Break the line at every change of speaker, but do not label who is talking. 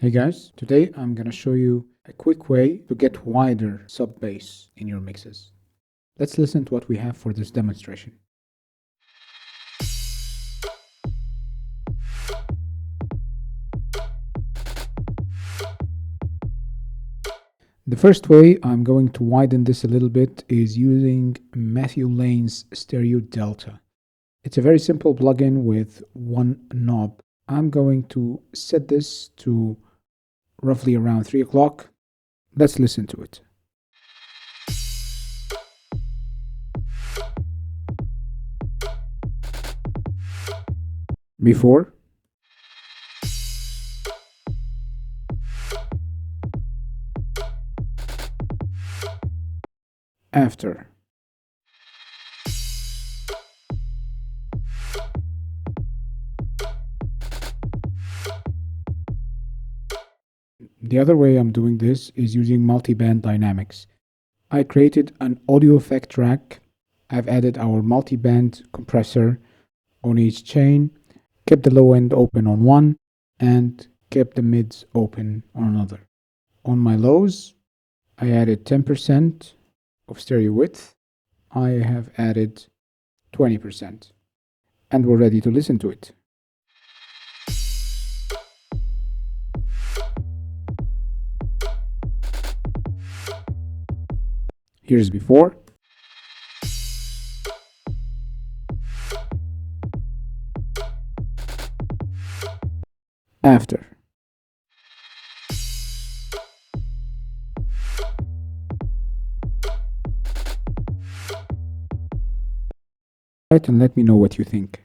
Hey guys, today I'm gonna show you a quick way to get wider sub bass in your mixes. Let's listen to what we have for this demonstration. The first way I'm going to widen this a little bit is using Matthew Lane's StereoDelta. It's a very simple plugin with one knob. I'm going to set this to roughly around 3 o'clock. Let's listen to it. Before, after. The other way I'm doing this is using multi-band dynamics. I created an audio effect track. I've added our multi-band compressor on each chain, kept the low end open on one, and kept the mids open on another. On my lows, I added 10% of stereo width. I have added 20%. And we're ready to listen to it. Here's before. After. Right, and let me know what you think.